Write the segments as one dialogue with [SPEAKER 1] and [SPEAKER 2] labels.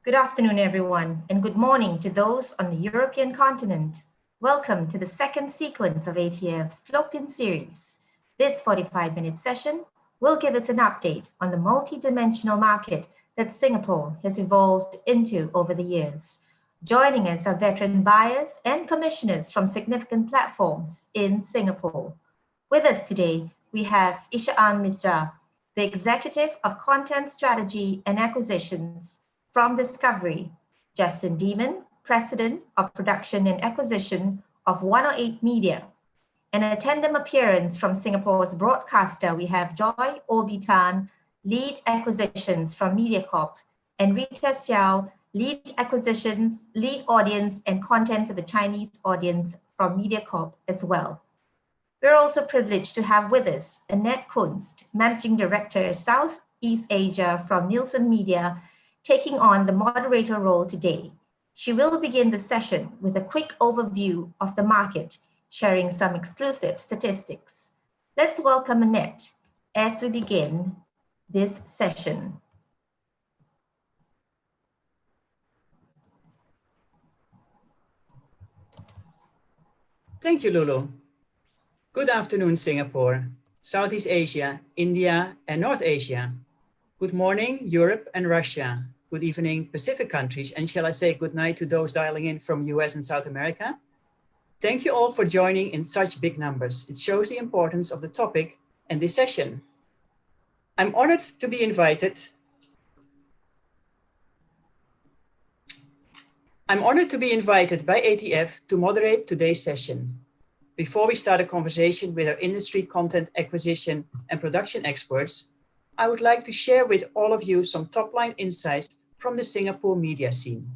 [SPEAKER 1] Good afternoon, everyone, and good morning to those on the European continent. Welcome to the second sequence of ATF's Float-In series. This 45-minute session will give us an update on the multi-dimensional market that Singapore has evolved into over the years. Joining us are veteran buyers and commissioners from significant platforms in Singapore. With us today, we have Ishaan Misra, the Executive of Content Strategy and Acquisitions from Discovery, Justin Deimen, President of Production and Acquisition of 108 Media. In a tandem appearance from Singapore's broadcaster, we have Joy Olby-Tan, Lead Acquisitions from Mediacorp, and Rita Seow, Lead Acquisitions, Lead Audience and Content for the Chinese audience from Mediacorp as well. We're also privileged to have with us Annette Kunst, Managing Director, Southeast Asia from Nielsen Media, taking on the moderator role today. She will begin the session with a quick overview of the market, sharing some exclusive statistics. Let's welcome Annette as we begin this session.
[SPEAKER 2] Thank you, Lulu. Good afternoon, Singapore, Southeast Asia, India, and North Asia. Good morning, Europe and Russia. Good evening, Pacific countries. And shall I say good night to those dialing in from US and South America? Thank you all for joining in such big numbers. It shows the importance of the topic and this session. I'm honored to be invited. By ATF to moderate today's session. Before we start a conversation with our industry content acquisition and production experts, I would like to share with all of you some top-line insights from the Singapore media scene.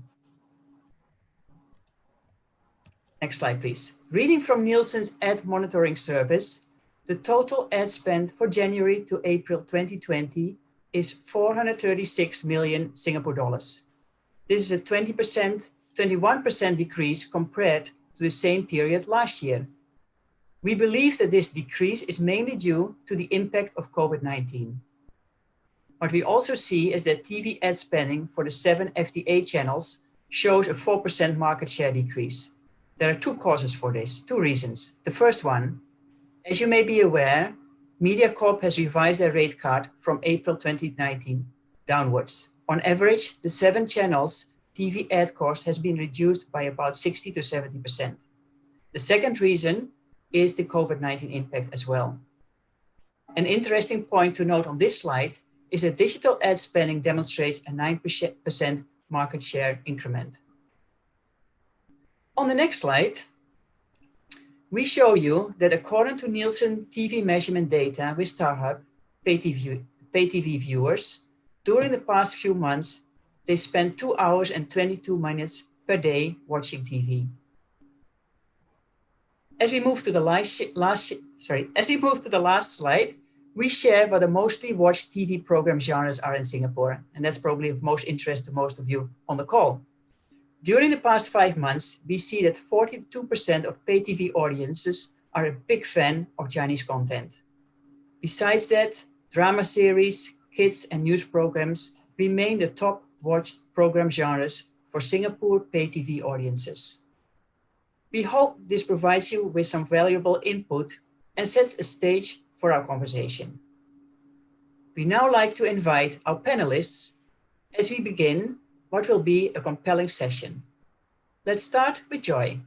[SPEAKER 2] Next slide, please. Reading from Nielsen's ad monitoring service, the total ad spend for January to April 2020 is 436 million Singapore dollars. This is a 21% decrease compared to the same period last year. We believe that this decrease is mainly due to the impact of COVID-19. What we also see is that TV ad spending for the 7 FTA channels shows a 4% market share decrease. There are two causes for this, two reasons. The first one, as you may be aware, Mediacorp has revised their rate card from April 2019 downwards. On average, the 7 channels TV ad cost has been reduced by about 60 to 70%. The second reason is the COVID-19 impact as well. An interesting point to note on this slide is that digital ad spending demonstrates a 9% market share increment. On the next slide, we show you that according to Nielsen TV measurement data with StarHub, pay TV viewers, during the past few months, they spent 2 hours and 22 minutes per day watching TV. As we move to the last slide, we share what the mostly watched TV program genres are in Singapore, and that's probably of most interest to most of you on the call. During the past 5 months, we see that 42% of pay TV audiences are a big fan of Chinese content. Besides that, drama series, kids, and news programs remain the top watched program genres for Singapore pay TV audiences. We hope this provides you with some valuable input and sets a stage for our conversation. We now like to invite our panelists as we begin what will be a compelling session. Let's start with Joy.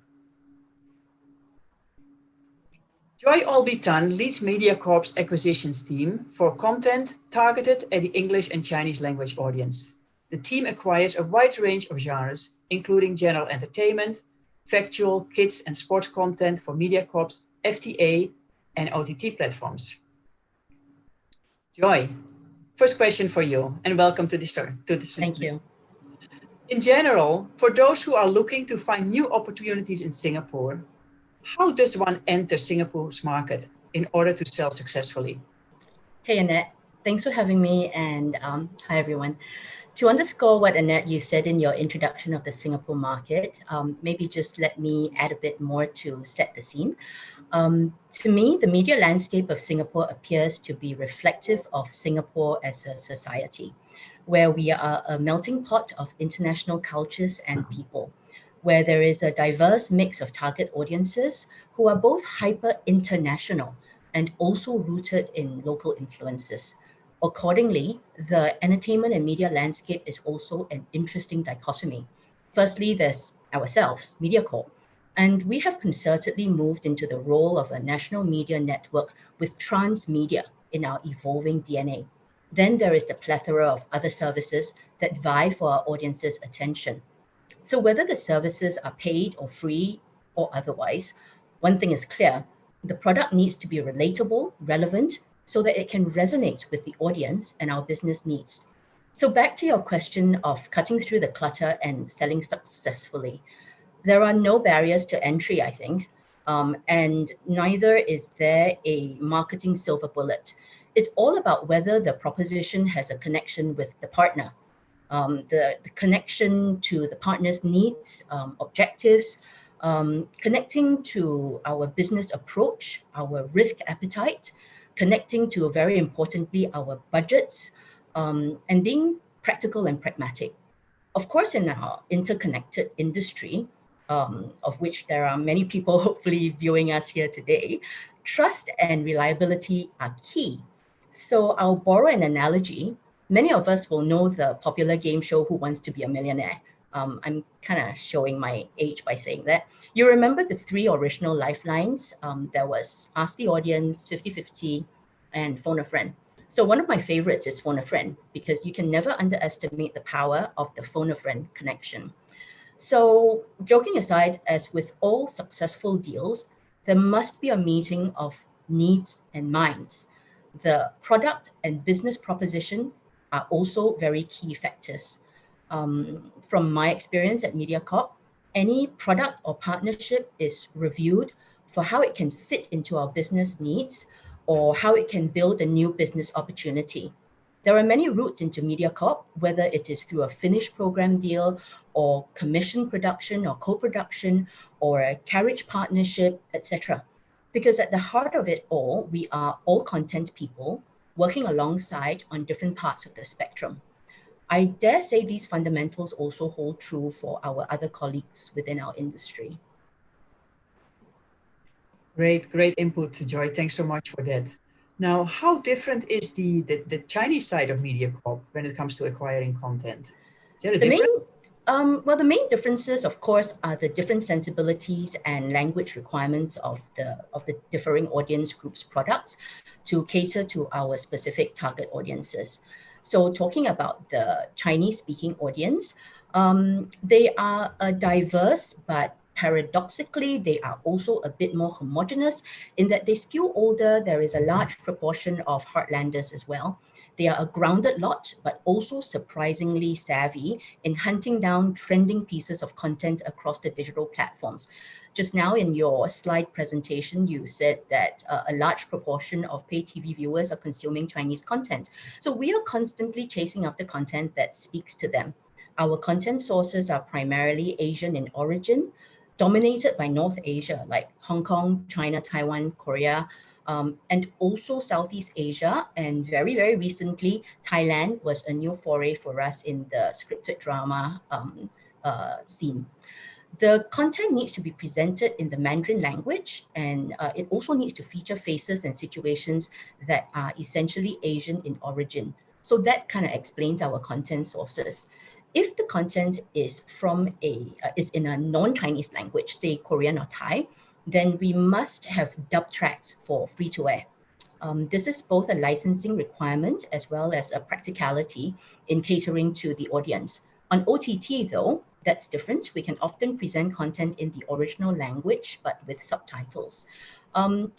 [SPEAKER 2] Joy Olby-Tan leads Mediacorp's acquisitions team for content targeted at the English and Chinese language audience. The team acquires a wide range of genres, including general entertainment, factual, kids and sports content for Mediacorp's FTA and OTT platforms. Joy, first question for you, and welcome to this.
[SPEAKER 3] Thank you.
[SPEAKER 2] In general, for those who are looking to find new opportunities in Singapore, how does one enter Singapore's market in order to sell successfully?
[SPEAKER 3] Hey, Annette. Thanks for having me, and hi, everyone. To underscore what, Annette, you said in your introduction of the Singapore market, maybe just let me add a bit more to set the scene. To me, the media landscape of Singapore appears to be reflective of Singapore as a society. where we are a melting pot of international cultures and people, where there is a diverse mix of target audiences who are both hyper international and also rooted in local influences. Accordingly, the entertainment and media landscape is also an interesting dichotomy. Firstly, there's ourselves, Mediacorp, and we have concertedly moved into the role of a national media network with transmedia in our evolving DNA. Then there is the plethora of other services that vie for our audience's attention. So whether the services are paid or free or otherwise, one thing is clear: the product needs to be relatable, relevant, so that it can resonate with the audience and our business needs. So back to your question of cutting through the clutter and selling successfully. There are no barriers to entry, I think, and neither is there a marketing silver bullet. It's all about whether the proposition has a connection with the partner, the connection to the partner's needs, objectives, connecting to our business approach, our risk appetite, connecting to, very importantly, our budgets, and being practical and pragmatic. Of course, in our interconnected industry, of which there are many people hopefully viewing us here today, trust and reliability are key. So I'll borrow an analogy. Many of us will know the popular game show Who Wants to Be a Millionaire. I'm kind of showing my age by saying that. You remember the three original lifelines? There was Ask the Audience, 50-50, and Phone a Friend. So one of my favorites is Phone a Friend, because you can never underestimate the power of the phone a friend connection. So joking aside, as with all successful deals, there must be a meeting of needs and minds. The product and business proposition are also very key factors. From my experience at Mediacorp, any product or partnership is reviewed for how it can fit into our business needs or how it can build a new business opportunity. There are many routes into Mediacorp, whether it is through a finished program deal or commission production or co-production or a carriage partnership, etc. Because at the heart of it all, we are all content people working alongside on different parts of the spectrum. I dare say these fundamentals also hold true for our other colleagues within our industry.
[SPEAKER 2] Great input, Joy. Thanks so much for that. Now, how different is the Chinese side of MediaCorp when it comes to acquiring content? Is there a difference?
[SPEAKER 3] The main differences, of course, are the different sensibilities and language requirements of the differing audience groups' products to cater to our specific target audiences. So talking about the Chinese-speaking audience, they are a diverse, but paradoxically, they are also a bit more homogenous in that they skew older. There is a large proportion of heartlanders as well. They are a grounded lot, but also surprisingly savvy in hunting down trending pieces of content across the digital platforms. Just now in your slide presentation, you said that a large proportion of pay TV viewers are consuming Chinese content. So we are constantly chasing after content that speaks to them. Our content sources are primarily Asian in origin, dominated by North Asia, like Hong Kong, China, Taiwan, Korea, and also Southeast Asia. And very, very recently, Thailand was a new foray for us in the scripted drama scene. The content needs to be presented in the Mandarin language, and it also needs to feature faces and situations that are essentially Asian in origin. So that kind of explains our content sources. If the content is is in a non-Chinese language, say Korean or Thai, then we must have dub tracks for free-to-air. This is both a licensing requirement as well as a practicality in catering to the audience. On OTT, though, that's different. We can often present content in the original language, but with subtitles.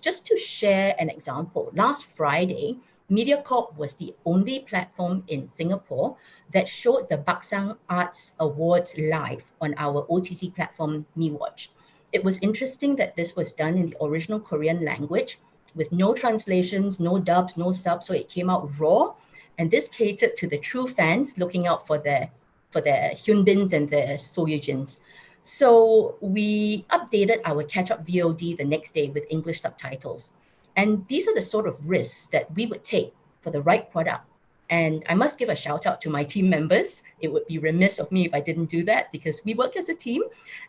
[SPEAKER 3] Just to share an example, last Friday, Mediacorp was the only platform in Singapore that showed the Baksang Arts Awards live on our OTT platform, MeWatch. It was interesting that this was done in the original Korean language with no translations, no dubs, no subs, so it came out raw. And this catered to the true fans looking out for their Hyunbins and their Soyujins. So we updated our catch-up VOD the next day with English subtitles. And these are the sort of risks that we would take for the right product And I must give a shout out to my team members. It would be remiss of me if I didn't do that, because we work as a team,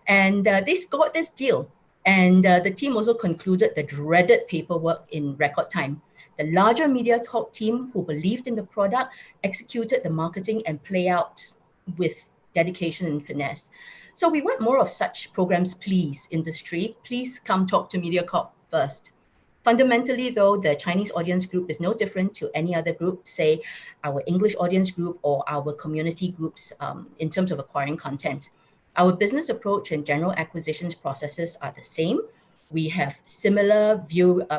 [SPEAKER 3] and they scored this deal. And the team also concluded the dreaded paperwork in record time. The larger Mediacorp team, who believed in the product, executed the marketing and play out with dedication and finesse. So we want more of such programs, please, industry. Please come talk to Mediacorp first. Fundamentally, though, the Chinese audience group is no different to any other group, say our English audience group or our community groups, in terms of acquiring content. Our business approach and general acquisitions processes are the same. We have similar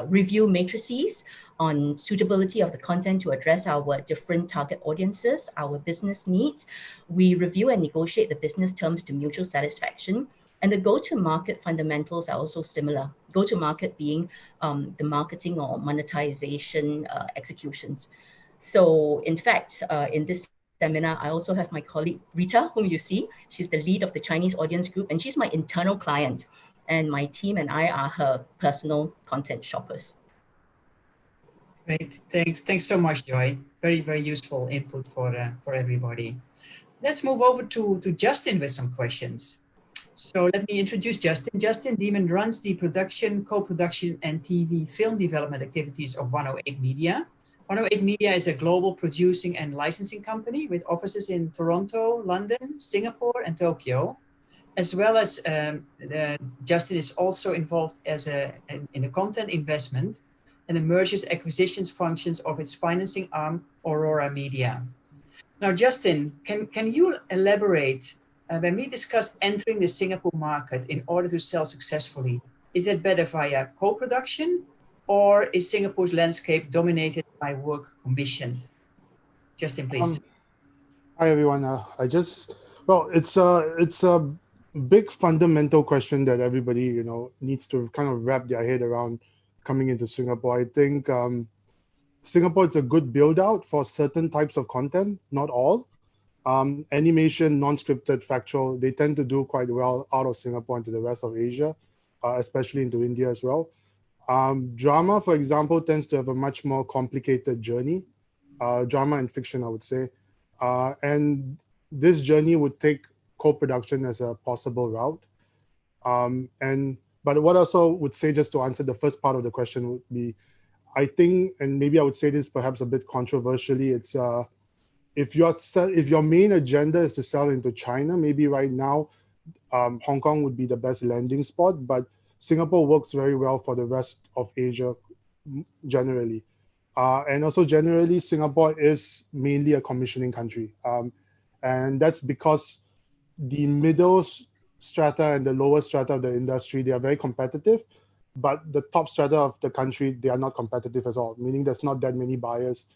[SPEAKER 3] review matrices on suitability of the content to address our different target audiences, our business needs. We review and negotiate the business terms to mutual satisfaction. And the go-to-market fundamentals are also similar. Go-to-market being the marketing or monetization executions. So in fact, in this seminar, I also have my colleague Rita, whom you see. She's the lead of the Chinese audience group, and she's my internal client. And my team and I are her personal content shoppers.
[SPEAKER 2] Great, thanks so much, Joy. Very, very useful input for everybody. Let's move over to Justin with some questions. So let me introduce Justin. Justin Deimen runs the production, co-production, and TV film development activities of 108 Media. 108 Media is a global producing and licensing company with offices in Toronto, London, Singapore, and Tokyo. As well as Justin is also involved in the content investment and the mergers acquisitions functions of its financing arm, Aurora Media. Now, Justin, can you elaborate when we discuss entering the Singapore market in order to sell successfully? Is it better via co-production, or is Singapore's landscape dominated by work commissioned? Justin, please.
[SPEAKER 4] Hi, everyone. It's a big fundamental question that everybody, needs to kind of wrap their head around coming into Singapore. I think Singapore is a good build out for certain types of content, not all. Animation, non-scripted, factual, they tend to do quite well out of Singapore into the rest of Asia, especially into India as well. Drama, for example, tends to have a much more complicated journey, drama and fiction, I would say. And this journey would take co-production as a possible route. But what I also would say, just to answer the first part of the question, would be, I think, and maybe I would say this perhaps a bit controversially, it's if your main agenda is to sell into China, maybe right now, Hong Kong would be the best landing spot, but Singapore works very well for the rest of Asia generally. And also generally, Singapore is mainly a commissioning country. And that's because the middle strata and the lower strata of the industry, they are very competitive, but the top strata of the country, they are not competitive at all, meaning there's not that many buyers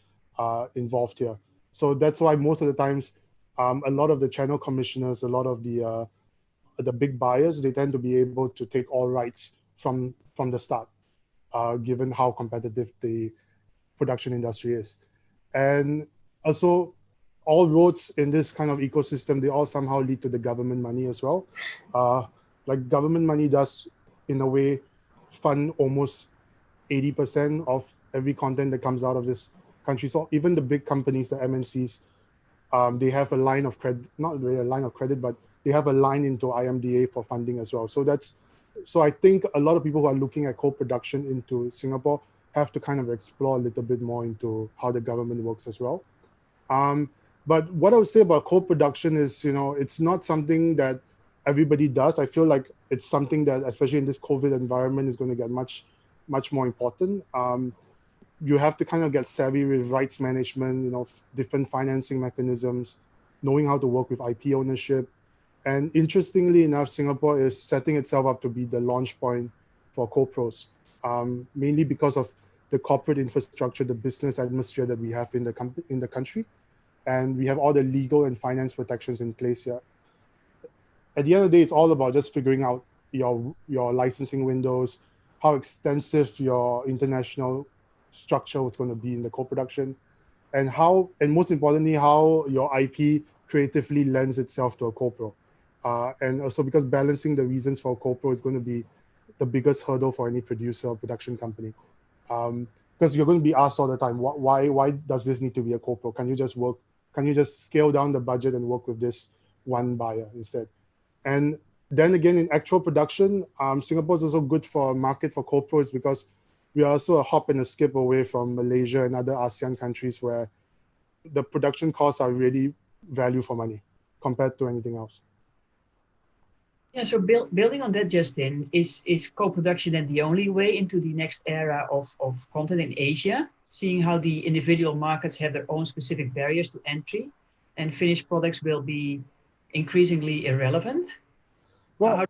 [SPEAKER 4] involved here. So that's why most of the times, a lot of the channel commissioners, a lot of the big buyers, they tend to be able to take all rights from the start, given how competitive the production industry is. And also, all roads in this kind of ecosystem, they all somehow lead to the government money as well. Like government money does, in a way, fund almost 80% of every content that comes out of this country. So even the big companies, the MNCs, they have a line of credit, not really a line of credit, but they have a line into IMDA for funding as well. So I think a lot of people who are looking at co-production into Singapore have to kind of explore a little bit more into how the government works as well. But what I would say about co-production is, it's not something that everybody does. I feel like it's something that, especially in this COVID environment, is going to get much, much more important. You have to kind of get savvy with rights management, different financing mechanisms, knowing how to work with IP ownership. And interestingly enough, Singapore is setting itself up to be the launch point for co-pros, mainly because of the corporate infrastructure, the business atmosphere that we have in the country. And we have all the legal and finance protections in place here. At the end of the day, it's all about just figuring out your licensing windows, how extensive your international structure was going to be in the co-production, and most importantly, how your IP creatively lends itself to a co-pro. And also because balancing the reasons for a co-pro is going to be the biggest hurdle for any producer or production company. because you're going to be asked all the time, why does this need to be a co-pro? Can you just scale down the budget and work with this one buyer instead? And then again, in actual production, Singapore is also good for a market for co-pros because we are also a hop and a skip away from Malaysia and other ASEAN countries where the production costs are really value for money compared to anything else.
[SPEAKER 2] Yeah, so building on that, Justin, is co-production then the only way into the next era of content in Asia, seeing how the individual markets have their own specific barriers to entry and finished products will be increasingly irrelevant?
[SPEAKER 4] Well,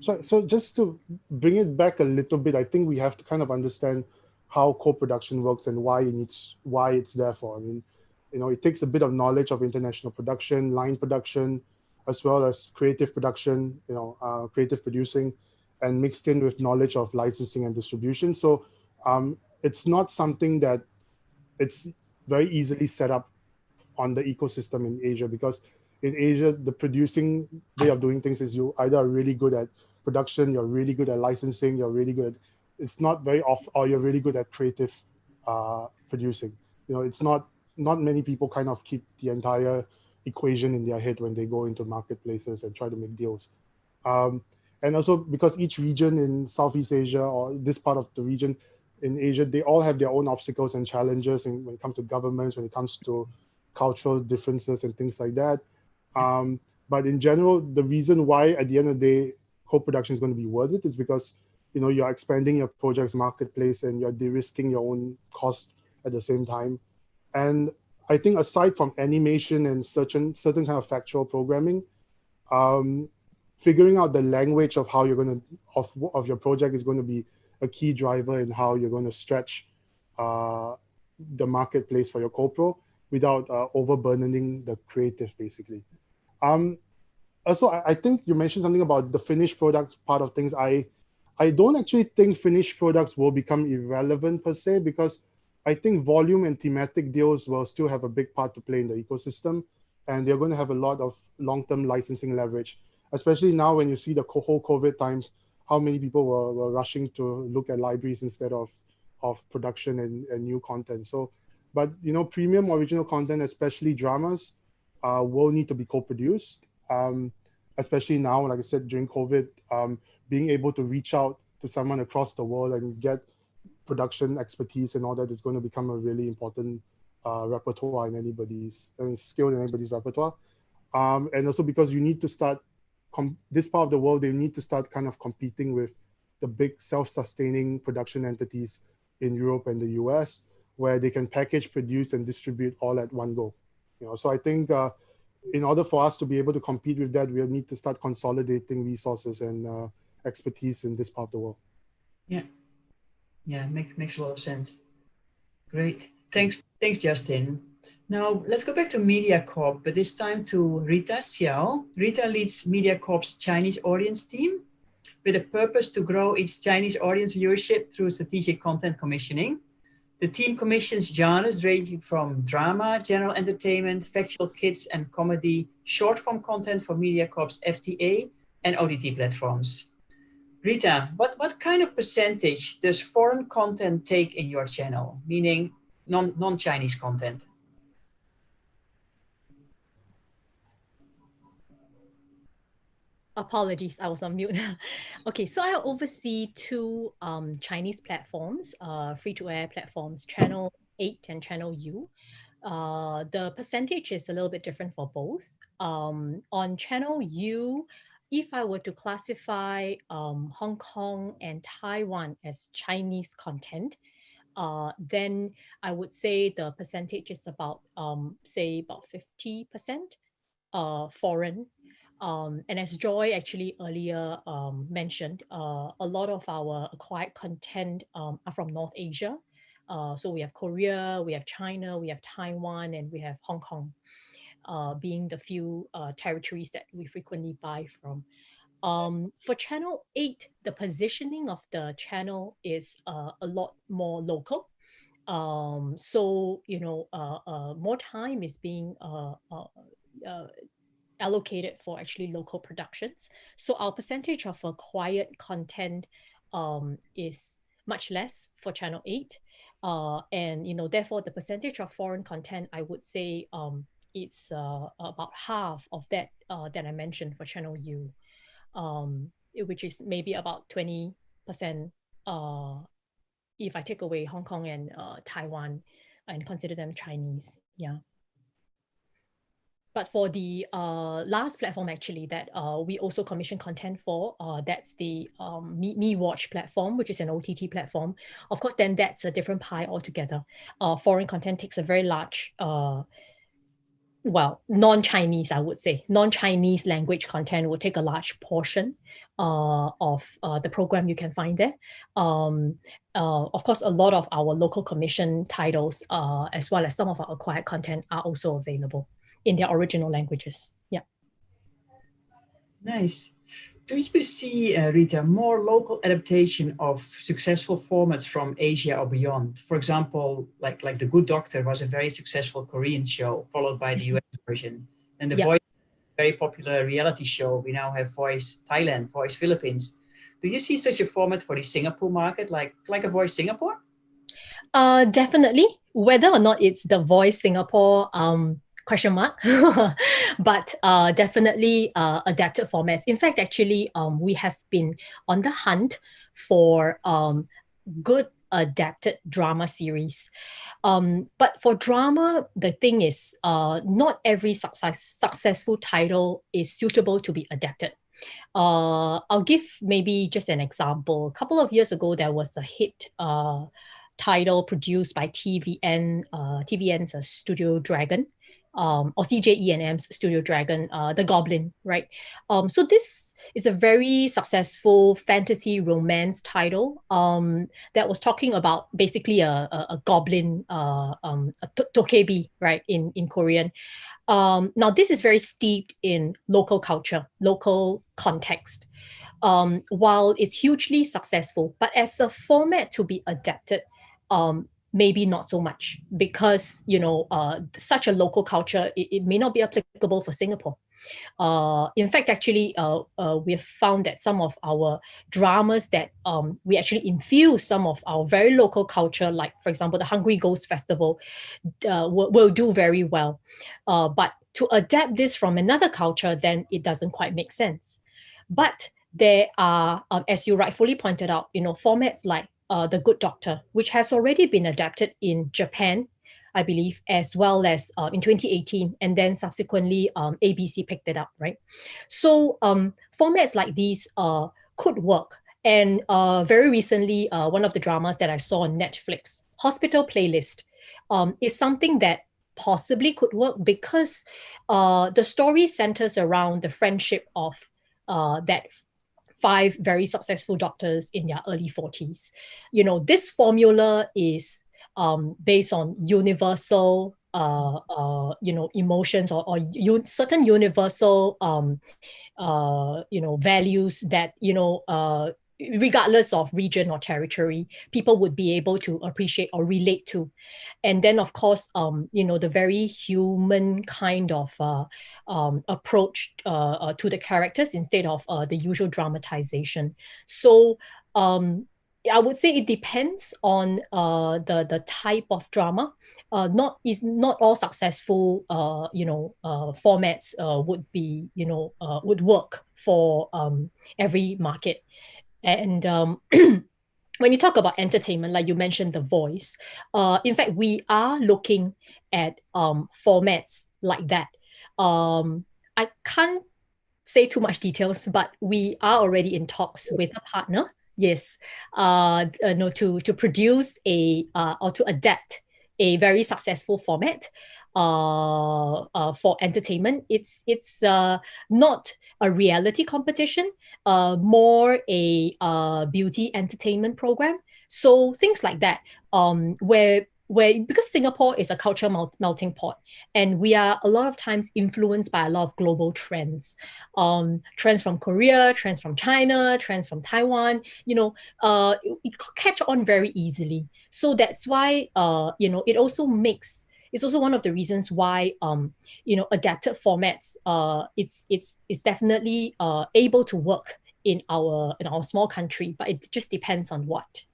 [SPEAKER 4] so just to bring it back a little bit, I think we have to kind of understand how co-production works and why it's there for. I mean, it takes a bit of knowledge of international production, line production, as well as creative production, creative producing, and mixed in with knowledge of licensing and distribution. So it's not something that it's very easily set up on the ecosystem in Asia, because in Asia, the producing way of doing things is you either are really good at production, you're really good at licensing, you're really good. It's not very off, or you're really good at creative producing. It's not many people kind of keep the entire equation in their head when they go into marketplaces and try to make deals. And also because each region in Southeast Asia or this part of the region in Asia, they all have their own obstacles and challenges when it comes to governments, when it comes to cultural differences and things like that. But in general, the reason why at the end of the day, co-production is going to be worth it is because you're expanding your project's marketplace and you're de-risking your own cost at the same time. And I think aside from animation and certain kind of factual programming, figuring out the language of how you're going to of your project is going to be a key driver in how you're going to stretch the marketplace for your co-pro without overburdening the creative, basically. Also, I think you mentioned something about the finished products part of things. I don't actually think finished products will become irrelevant per se, because I think volume and thematic deals will still have a big part to play in the ecosystem, and they're going to have a lot of long-term licensing leverage, especially now when you see the whole COVID times, how many people were rushing to look at libraries instead of production and new content. So, but premium original content, especially dramas, will need to be co-produced, especially now, like I said, during COVID, being able to reach out to someone across the world and get production expertise and all that is going to become a really important repertoire in skill in anybody's repertoire. And also because you need to start, this part of the world, they need to start kind of competing with the big self-sustaining production entities in Europe and the US, where they can package, produce, and distribute all at one go. So I think in order for us to be able to compete with that, we'll need to start consolidating resources and expertise in this part of the world.
[SPEAKER 2] Yeah, makes a lot of sense. Great, thanks, Justin. Now let's go back to Mediacorp, but this time to Rita Seow. Rita leads Mediacorp's Chinese audience team with a purpose to grow its Chinese audience viewership through strategic content commissioning. The team commissions genres ranging from drama, general entertainment, factual kids, and comedy, short-form content for Mediacorp's FTA and OTT platforms. Rita, what kind of percentage does foreign content take in your channel, meaning non-Chinese content?
[SPEAKER 5] Apologies, I was on mute. Okay, so I oversee two Chinese platforms, free-to-air platforms, Channel 8 and Channel U. The percentage is a little bit different for both. On Channel U, if I were to classify Hong Kong and Taiwan as Chinese content, then I would say the percentage is about, say, about 50% foreign. And as Joy actually earlier mentioned, a lot of our acquired content are from North Asia. So we have Korea, we have China, we have Taiwan, and we have Hong Kong, being the few territories that we frequently buy from. For Channel 8, the positioning of the channel is a lot more local. So, more time is being allocated for actually local productions. So our percentage of acquired content is much less for Channel 8. And, therefore the percentage of foreign content, I would say it's about half of that that I mentioned for Channel U, which is maybe about 20% if I take away Hong Kong and Taiwan and consider them Chinese. Yeah. But for the last platform actually that we also commission content for, that's the MeWatch platform, which is an OTT platform. Of course, then that's a different pie altogether. Foreign content takes a very large, non-Chinese, I would say, non-Chinese language content will take a large portion of the program you can find there. Of course, a lot of our local commission titles, as well as some of our acquired content, are also available in their original languages. Yeah.
[SPEAKER 2] Nice. Do you see, Rita, more local adaptation of successful formats from Asia or beyond? For example, like The Good Doctor was a very successful Korean show, followed by the US version. And The Voice, very popular reality show. We now have Voice Thailand, Voice Philippines. Do you see such a format for the Singapore market, like a Voice Singapore?
[SPEAKER 5] Definitely. Whether or not it's The Voice Singapore, question mark, but definitely adapted formats. In fact, actually, we have been on the hunt for good adapted drama series. But for drama, the thing is, not every successful title is suitable to be adapted. I'll give maybe just an example. A couple of years ago, there was a hit title produced by TVN's Studio Dragon, or CJENM's Studio Dragon, The Goblin, right? So this is a very successful fantasy romance title that was talking about basically a goblin, a tokebi, right, in Korean. Now, this is very steeped in local culture, local context. While it's hugely successful, but as a format to be adapted, maybe not so much, because such a local culture, it may not be applicable for Singapore. In fact, actually, we've found that some of our dramas that we actually infuse some of our very local culture, like, for example, the Hungry Ghost Festival, will do very well. But to adapt this from another culture, then it doesn't quite make sense. But there are, as you rightfully pointed out, formats like The Good Doctor, which has already been adapted in Japan, I believe, as well as in 2018, and then subsequently ABC picked it up, right? So formats like these could work. And very recently, one of the dramas that I saw on Netflix, Hospital Playlist, is something that possibly could work because the story centers around the friendship of that 5 very successful doctors in their early 40s. This formula is based on universal, emotions or certain universal, values that, regardless of region or territory, people would be able to appreciate or relate to. And then, of course, the very human kind of approach to the characters instead of the usual dramatization. So I would say it depends on the type of drama. Not all successful formats would work for every market. And when you talk about entertainment, like you mentioned, The Voice, in fact, we are looking at formats like that. I can't say too much details, but we are already in talks with a partner, yes, to produce or to adapt a very successful format for entertainment. It's not a reality competition, more a beauty entertainment program. So things like that, where because Singapore is a culture melting pot, and we are a lot of times influenced by a lot of global trends, trends from Korea, trends from China, trends from Taiwan, it catch on very easily. So that's why, it's also one of the reasons why, adapted formats, it's definitely able to work in our small country, but it just depends on what.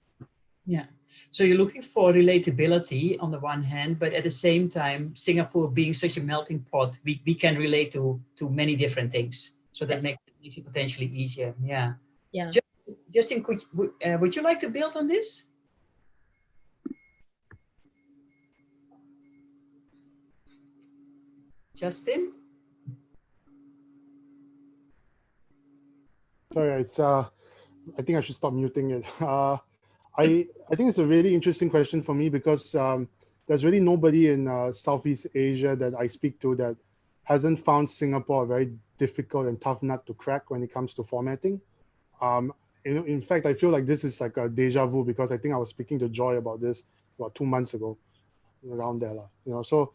[SPEAKER 2] Yeah. So you're looking for relatability on the one hand, but at the same time, Singapore being such a melting pot, we can relate to many different things. So that makes it potentially easier. Yeah.
[SPEAKER 5] Yeah.
[SPEAKER 2] Justin, would you like to build on this? Justin?
[SPEAKER 4] Sorry, it's I think I should stop muting it. I think it's a really interesting question for me because there's really nobody in Southeast Asia that I speak to that hasn't found Singapore a very difficult and tough nut to crack when it comes to formatting. In fact, I feel like this is like a deja vu because I think I was speaking to Joy about this about 2 months ago, around there, So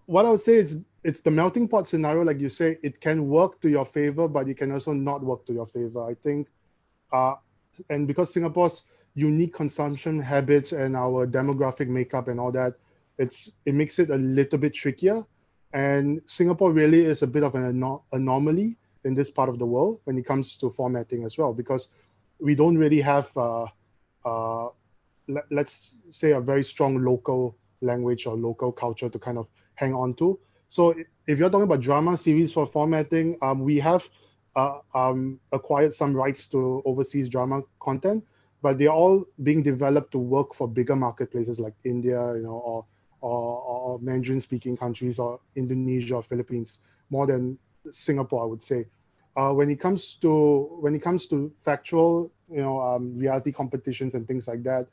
[SPEAKER 4] what I would say is it's the melting pot scenario, like you say, it can work to your favor, but it can also not work to your favor. I think, and because Singapore's unique consumption habits and our demographic makeup and all that, it makes it a little bit trickier. And Singapore really is a bit of an anomaly in this part of the world when it comes to formatting as well, because we don't really have, let's say, a very strong local language or local culture to kind of hang on to. So if you're talking about drama series for formatting, we have acquired some rights to overseas drama content, but they're all being developed to work for bigger marketplaces like India, or Mandarin-speaking countries, or Indonesia or Philippines, more than Singapore, I would say. When it comes to factual, reality competitions and things like that,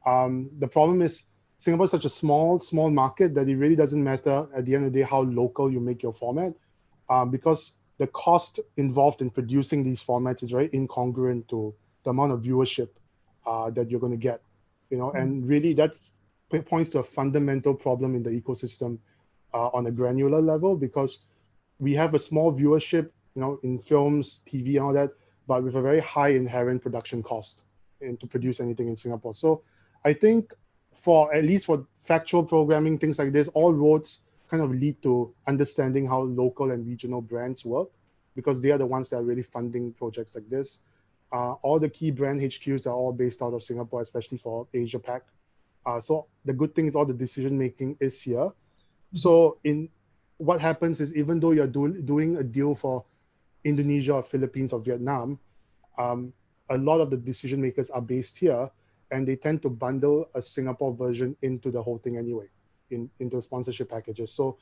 [SPEAKER 4] the problem is Singapore is such a small market that it really doesn't matter at the end of the day how local you make your format, because the cost involved in producing these formats is very incongruent to the amount of viewership that you're going to get, and really that points to a fundamental problem in the ecosystem on a granular level, because we have a small viewership, in films, TV, and all that, but with a very high inherent production cost to produce anything in Singapore. So I think at least for factual programming, things like this, all roads kind of lead to understanding how local and regional brands work, because they are the ones that are really funding projects like this. All the key brand HQs are all based out of Singapore, especially for Asia Pac. So the good thing is all the decision making is here. So what happens is, even though you're doing a deal for Indonesia or Philippines or Vietnam, a lot of the decision makers are based here, and they tend to bundle a Singapore version into the whole thing anyway, into sponsorship packages. So,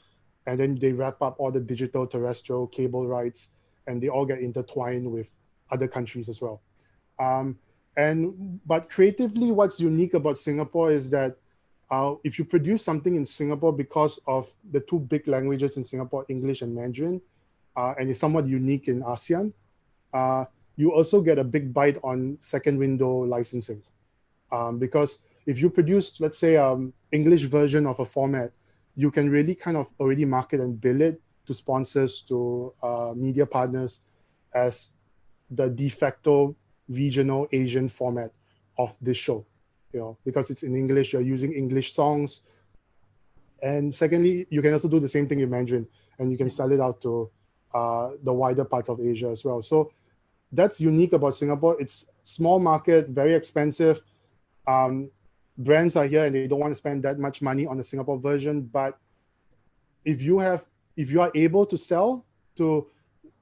[SPEAKER 4] and then they wrap up all the digital, terrestrial, cable rights, and they all get intertwined with other countries as well. But creatively, what's unique about Singapore is that if you produce something in Singapore, because of the two big languages in Singapore, English and Mandarin, and it's somewhat unique in ASEAN, you also get a big bite on second window licensing. Because if you produce, let's say, English version of a format, you can really kind of already market and bill it to sponsors, to media partners, as the de facto regional Asian format of this show, because it's in English, you're using English songs. And secondly, you can also do the same thing in Mandarin, and you can sell it out to the wider parts of Asia as well. So that's unique about Singapore. It's small market, very expensive. Brands are here and they don't want to spend that much money on the Singapore version. But if you are able to sell to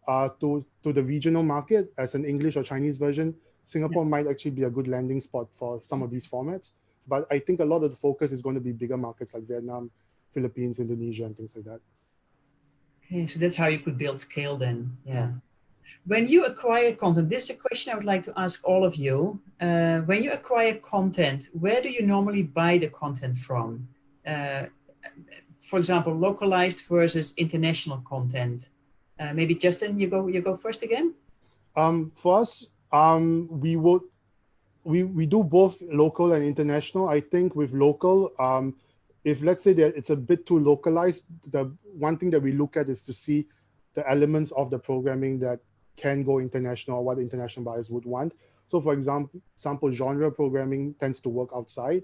[SPEAKER 4] the regional market as an English or Chinese version, Singapore might actually be a good landing spot for some of these formats. But I think a lot of the focus is going to be bigger markets like Vietnam, Philippines, Indonesia, and things like that.
[SPEAKER 2] Okay, so that's how you could build scale then. Yeah. When you acquire content, this is a question I would like to ask all of you. When you acquire content, where do you normally buy the content from? For example, localized versus international content. Maybe Justin, you go first again.
[SPEAKER 4] For us, we do both local and international. I think with local, if let's say that it's a bit too localized, the one thing that we look at is to see the elements of the programming that can go international, or what international buyers would want. So for example, genre programming tends to work outside.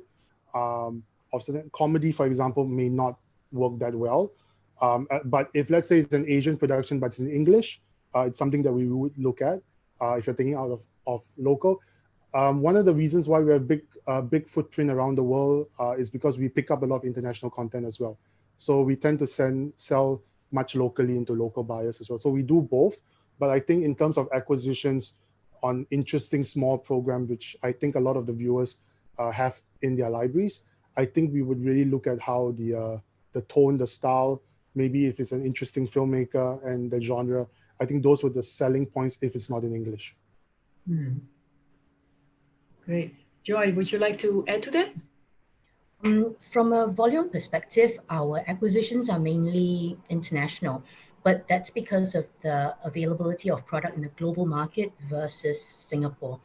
[SPEAKER 4] Comedy, for example, may not work that well. But if let's say it's an Asian production, but it's in English, it's something that we would look at if you're thinking out of local. one of the reasons why we have big footprint around the world is because we pick up a lot of international content as well. So we tend to sell much locally into local buyers as well. So we do both, but I think in terms of acquisitions on interesting small programs, which I think a lot of the viewers have in their libraries, I think we would really look at how the tone, the style, maybe if it's an interesting filmmaker and the genre. I think those were the selling points if it's not in English.
[SPEAKER 2] Great. Joy, would you like to add to that?
[SPEAKER 3] From a volume perspective, our acquisitions are mainly international, but that's because of the availability of product in the global market versus Singapore.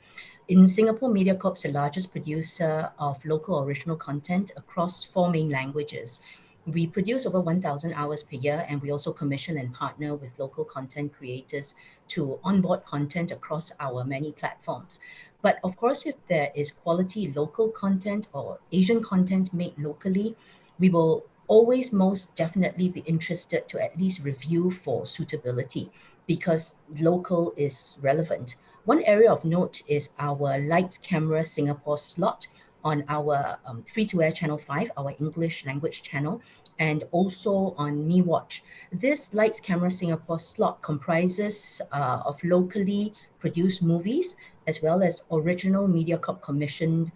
[SPEAKER 3] In Singapore, Mediacorp is the largest producer of local original content across 4 main languages. We produce over 1,000 hours per year, and we also commission and partner with local content creators to onboard content across our many platforms. But of course, if there is quality local content or Asian content made locally, we will always most definitely be interested to at least review for suitability because local is relevant. One area of note is our Lights Camera Singapore slot on our free-to-air Channel 5, our English language channel, and also on MeWatch. This Lights Camera Singapore slot comprises of locally produced movies as well as original Mediacorp commissioned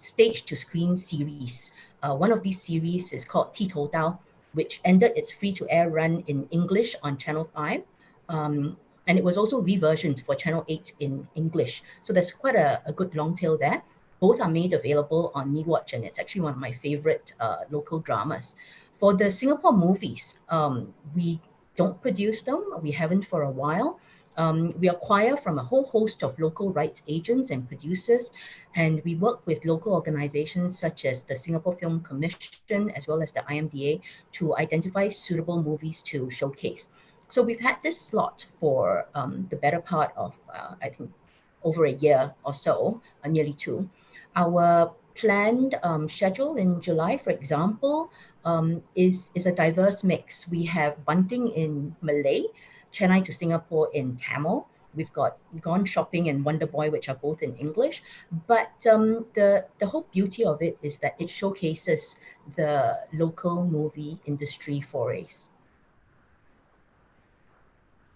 [SPEAKER 3] stage-to-screen series. One of these series is called Ti Tou Dao, which ended its free-to-air run in English on Channel 5. And it was also reversioned for Channel 8 in English. So there's quite a good long tail there. Both are made available on MeWatch, and it's actually one of my favorite local dramas. For the Singapore movies, we don't produce them. We haven't for a while. We acquire from a whole host of local rights agents and producers, and we work with local organizations such as the Singapore Film Commission as well as the IMDA to identify suitable movies to showcase. So we've had this slot for the better part of, I think, over a year or so, nearly 2. Our planned schedule in July, for example, is a diverse mix. We have Bunting in Malay, Chennai to Singapore in Tamil. We've got Gone Shopping and Wonder Boy, which are both in English. But the whole beauty of it is that it showcases the local movie industry forays.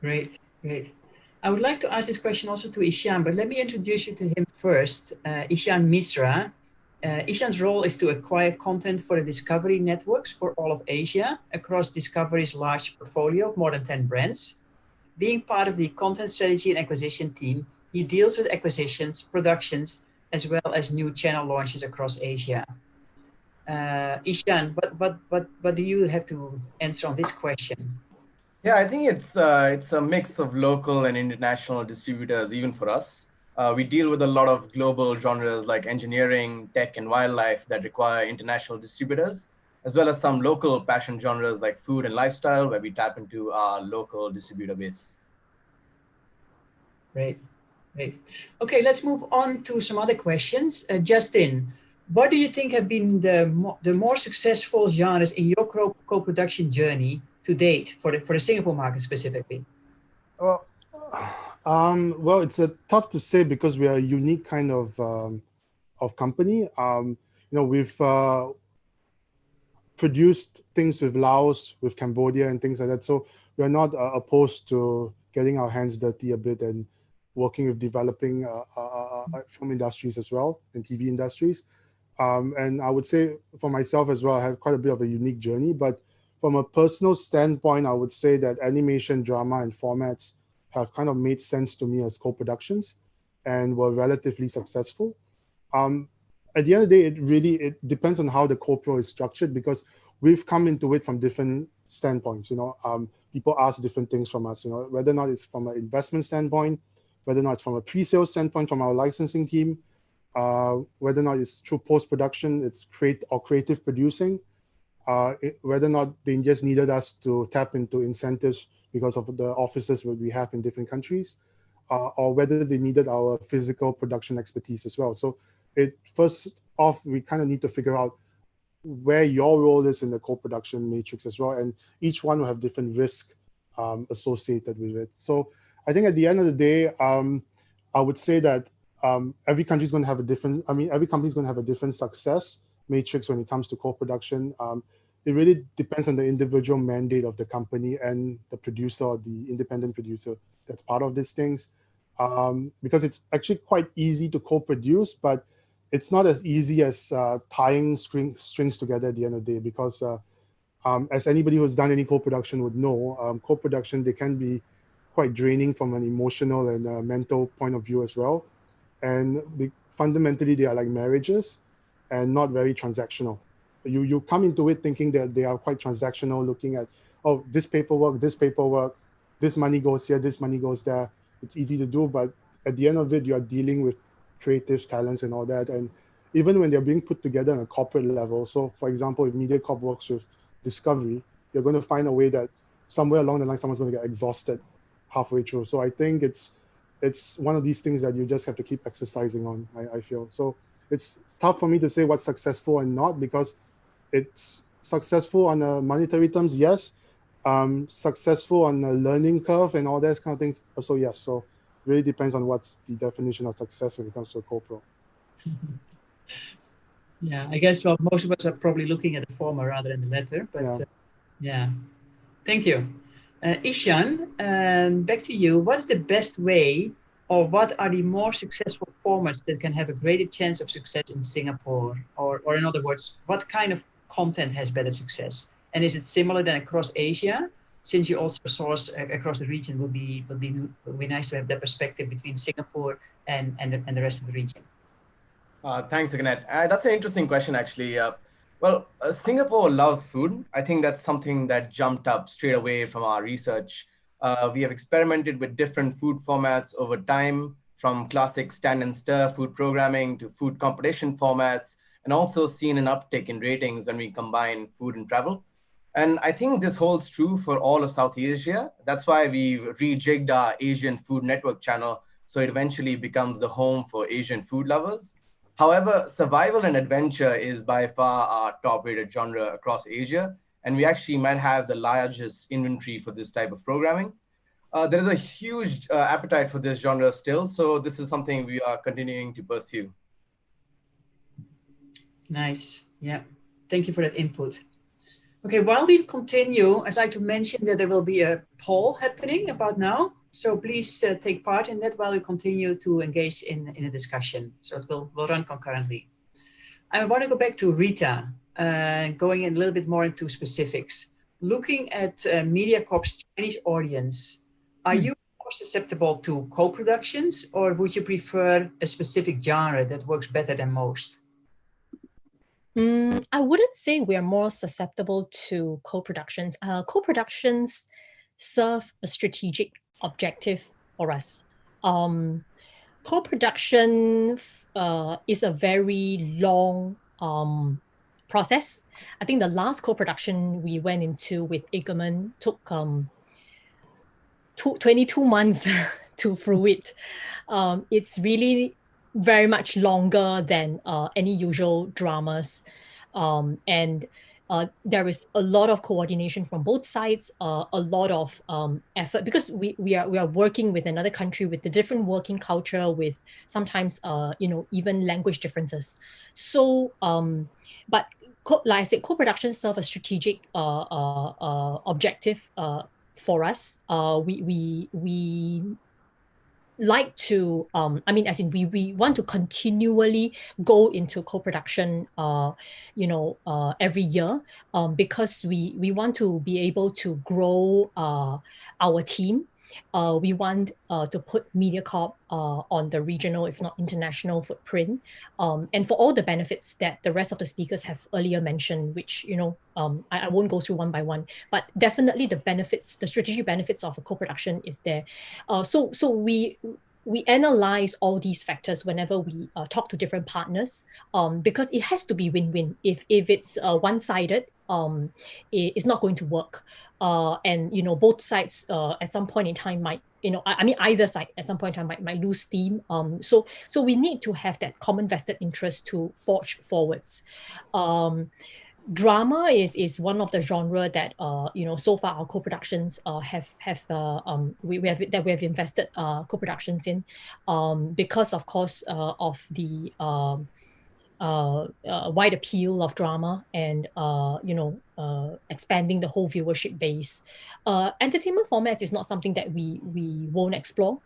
[SPEAKER 2] Great, great. I would like to ask this question also to Ishaan, but let me introduce you to him first. Ishaan Misra. Ishaan's role is to acquire content for the Discovery networks for all of Asia across Discovery's large portfolio of more than 10 brands. Being part of the content strategy and acquisition team, he deals with acquisitions, productions, as well as new channel launches across Asia. Ishaan, what do you have to answer on this question?
[SPEAKER 6] Yeah, I think it's a mix of local and international distributors, even for us. We deal with a lot of global genres like engineering, tech, and wildlife that require international distributors, as well as some local passion genres like food and lifestyle, where we tap into our local distributor base.
[SPEAKER 2] Great, great. Okay, let's move on to some other questions. Justin, what do you think have been the more successful genres in your co-production journey to date for the Singapore market specifically?
[SPEAKER 4] Well, it's tough to say because we are a unique kind of company. We've produced things with Laos, with Cambodia, and things like that. So we're not opposed to getting our hands dirty a bit and working with developing film industries as well and TV industries. And I would say for myself as well, I have quite a bit of a unique journey. But from a personal standpoint, I would say that animation, drama, and formats have kind of made sense to me as co-productions and were relatively successful. At the end of the day, it depends on how the co-pro is structured because we've come into it from different standpoints. People ask different things from us, whether or not it's from an investment standpoint, whether or not it's from a pre-sale standpoint from our licensing team, whether or not it's through post-production, it's creative producing, whether or not they just needed us to tap into incentives because of the offices that we have in different countries, or whether they needed our physical production expertise as well. So first off, we kind of need to figure out where your role is in the co-production matrix as well. And each one will have different risk associated with it. So I think at the end of the day, I would say that every country's going to have a different, every company's going to have a different success matrix when it comes to co-production. It really depends on the individual mandate of the company and the producer or the independent producer that's part of these things. Because it's actually quite easy to co-produce, but it's not as easy as tying strings together at the end of the day, because as anybody who's done any co-production would know, co-production, they can be quite draining from an emotional and mental point of view as well. And fundamentally, they are like marriages and not very transactional. You come into it thinking that they are quite transactional, looking at, oh, this paperwork, this money goes here, this money goes there. It's easy to do, but at the end of it, you are dealing with creatives, talents, and all that. And even when they're being put together on a corporate level, so for example, if Mediacorp works with Discovery, you're going to find a way that somewhere along the line, someone's going to get exhausted halfway through. So I think it's one of these things that you just have to keep exercising on, I feel. So it's tough for me to say what's successful and not, because it's successful on a monetary terms, yes. Successful on a learning curve and all those kind of things, also yes. So it really depends on what's the definition of success when it comes to a co-pro.
[SPEAKER 2] Yeah, I guess, well, most of us are probably looking at the former rather than the latter, but yeah. Thank you. Ishaan, back to you. What is the best way, or what are the more successful formats that can have a greater chance of success in Singapore? Or in other words, what kind of content has better success? And is it similar than across Asia? Since you also source across the region, would be nice to have that perspective between Singapore and the rest of the region.
[SPEAKER 6] Thanks, Annette. That's an interesting question, actually. Singapore loves food. I think that's something that jumped up straight away from our research. We have experimented with different food formats over time, from classic stand and stir food programming to food competition formats, and also seen an uptick in ratings when we combine food and travel. And I think this holds true for all of Southeast Asia. That's why we rejigged our Asian Food Network channel, so it eventually becomes the home for Asian food lovers. However, survival and adventure is by far our top-rated genre across Asia, and we actually might have the largest inventory for this type of programming. There is a huge appetite for this genre still, so this is something we are continuing to pursue.
[SPEAKER 2] Nice. Yeah. Thank you for that input. Okay, while we continue, I'd like to mention that there will be a poll happening about now. So please take part in that while we continue to engage in a discussion. So it will run concurrently. I want to go back to Rita, going in a little bit more into specifics. Looking at Mediacorp's Chinese audience, are you more susceptible to co-productions, or would you prefer a specific genre that works better than most?
[SPEAKER 5] I wouldn't say we are more susceptible to co-productions. Co-productions serve a strategic objective for us. Co-production is a very long process. I think the last co-production we went into with Deimen took 22 months to fruit. It's really very much longer than any usual dramas. And there is a lot of coordination from both sides, a lot of effort, because we are working with another country with a different working culture, with sometimes even language differences. So, but like I said, co-production serve a strategic objective for us. We like to, we want to continually go into co-production, every year, because we want to be able to grow our team. We want to put Mediacorp on the regional, if not international, footprint, and for all the benefits that the rest of the speakers have earlier mentioned, which I won't go through one by one, but definitely the benefits, the strategic benefits of a co-production is there. So we analyze all these factors whenever we talk to different partners, because it has to be win-win. If it's one-sided, it's not going to work. And both sides at some point in time might, either side at some point in time might lose steam. So we need to have that common vested interest to forge forwards. drama is one of the genre that so far our co-productions we have invested co-productions in because of course of the wide appeal of drama and expanding the whole viewership base. Entertainment formats is not something that we won't explore.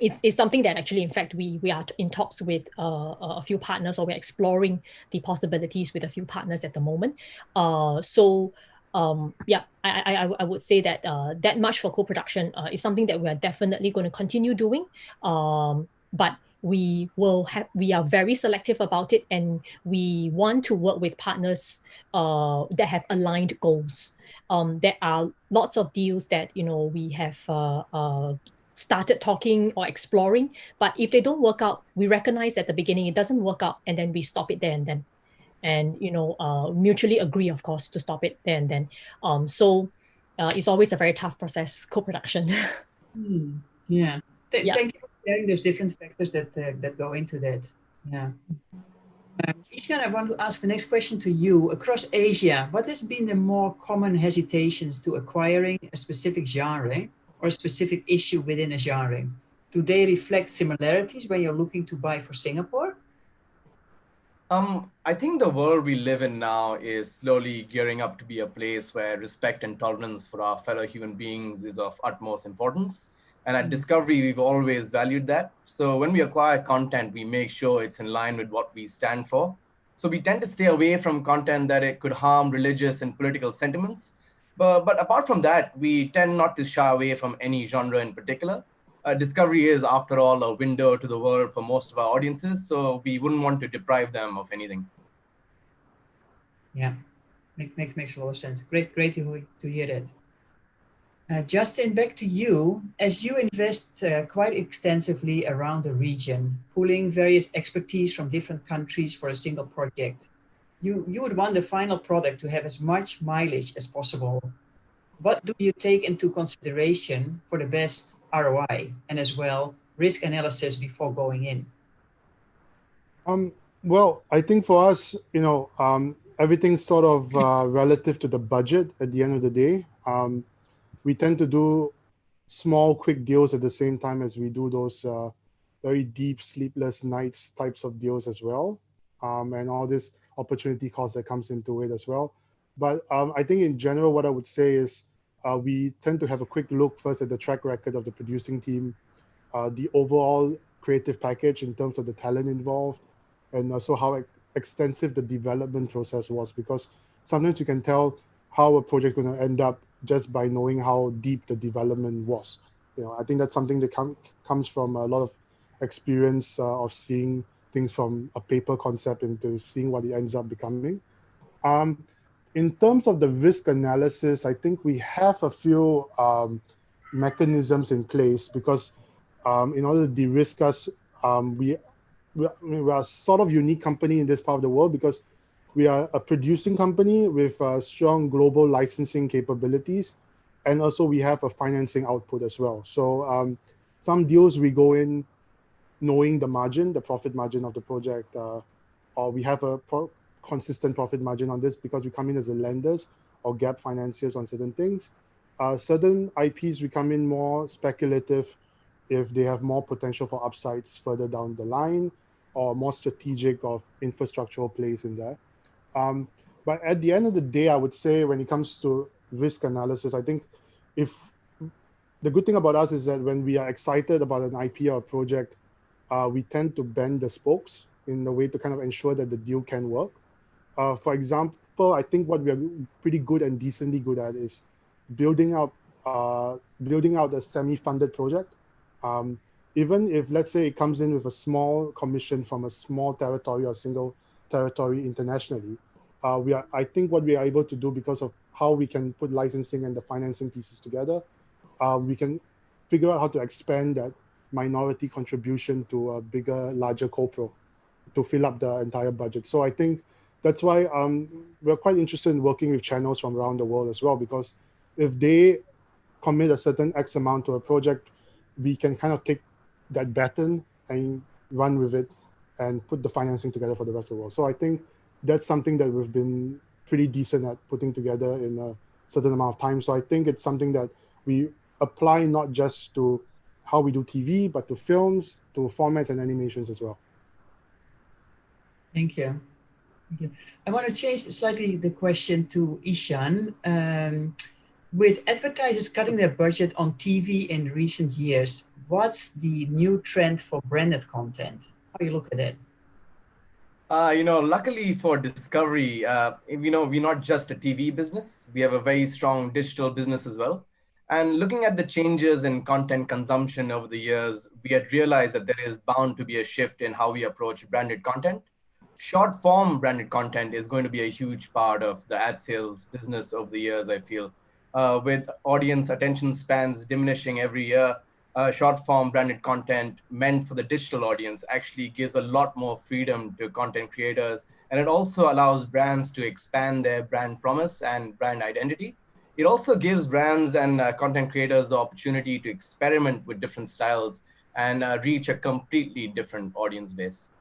[SPEAKER 5] It's something that actually, in fact, we are in talks with a few partners, or we're exploring the possibilities with a few partners at the moment. Yeah, I would say that that much for co-production is something that we are definitely going to continue doing. But we are very selective about it, and we want to work with partners that have aligned goals. There are lots of deals that we have started talking or exploring, but if they don't work out, we recognize at the beginning it doesn't work out, and then we stop it there and then, and mutually agree, of course, to stop it there and then. It's always a very tough process, co-production.
[SPEAKER 2] Yeah.
[SPEAKER 5] Yeah.
[SPEAKER 2] Thank you for sharing those different factors that go into that. Yeah. Ishaan, I want to ask the next question to you. Across Asia, what has been the more common hesitations to acquiring a specific genre or a specific issue within a genre? Do they reflect similarities when you're looking to buy for Singapore?
[SPEAKER 6] I think the world we live in now is slowly gearing up to be a place where respect and tolerance for our fellow human beings is of utmost importance. And at Discovery, we've always valued that. So when we acquire content, we make sure it's in line with what we stand for. So we tend to stay away from content that it could harm religious and political sentiments. But apart from that, we tend not to shy away from any genre in particular. Discovery is, after all, a window to the world for most of our audiences, so we wouldn't want to deprive them of anything.
[SPEAKER 2] Yeah, makes a lot of sense. Great to hear that. Justin, back to you. As you invest quite extensively around the region, pulling various expertise from different countries for a single project, you would want the final product to have as much mileage as possible. What do you take into consideration for the best ROI and as well risk analysis before going in?
[SPEAKER 4] Well, I think for us, everything's sort of relative to the budget at the end of the day. We tend to do small, quick deals at the same time as we do those very deep, sleepless nights types of deals as well. And all this opportunity cost that comes into it as well. But I think in general, what I would say is we tend to have a quick look first at the track record of the producing team, the overall creative package in terms of the talent involved, and also how extensive the development process was, because sometimes you can tell how a project is going to end up just by knowing how deep the development was. I think that's something that comes from a lot of experience of seeing things from a paper concept into seeing what it ends up becoming. In terms of the risk analysis, I think we have a few mechanisms in place because in order to de-risk us, we are a sort of unique company in this part of the world because we are a producing company with strong global licensing capabilities, and also we have a financing output as well. So some deals we go in knowing the profit margin of the project, or we have a consistent profit margin on this because we come in as the lenders or gap financiers on certain things. Certain IPs we come in more speculative if they have more potential for upsides further down the line, or more strategic of infrastructural plays in there. But at the end of the day, I would say when it comes to risk analysis, I think if the good thing about us is that when we are excited about an IP or a project, we tend to bend the spokes in a way to kind of ensure that the deal can work. For example, I think what we are pretty good and decently good at is building out a semi-funded project. Even if, let's say, it comes in with a small commission from a small territory or single territory internationally, I think what we are able to do because of how we can put licensing and the financing pieces together, we can figure out how to expand that minority contribution to a bigger, larger co-pro to fill up the entire budget. So I think that's why we're quite interested in working with channels from around the world as well, because if they commit a certain X amount to a project, we can kind of take that baton and run with it and put the financing together for the rest of the world. So I think that's something that we've been pretty decent at putting together in a certain amount of time. So I think it's something that we apply not just to how we do TV, but to films, to formats and animations as well.
[SPEAKER 2] Thank you. Thank you. I want to change slightly the question to Ishaan. With advertisers cutting their budget on TV in recent years, what's the new trend for branded content? How do you look at it?
[SPEAKER 6] Luckily for Discovery, we're not just a TV business. We have a very strong digital business as well. And looking at the changes in content consumption over the years, we had realized that there is bound to be a shift in how we approach branded content. Short form branded content is going to be a huge part of the ad sales business over the years, I feel. With audience attention spans diminishing every year, short form branded content meant for the digital audience actually gives a lot more freedom to content creators. And it also allows brands to expand their brand promise and brand identity. It also gives brands and content creators the opportunity to experiment with different styles and reach a completely different audience base.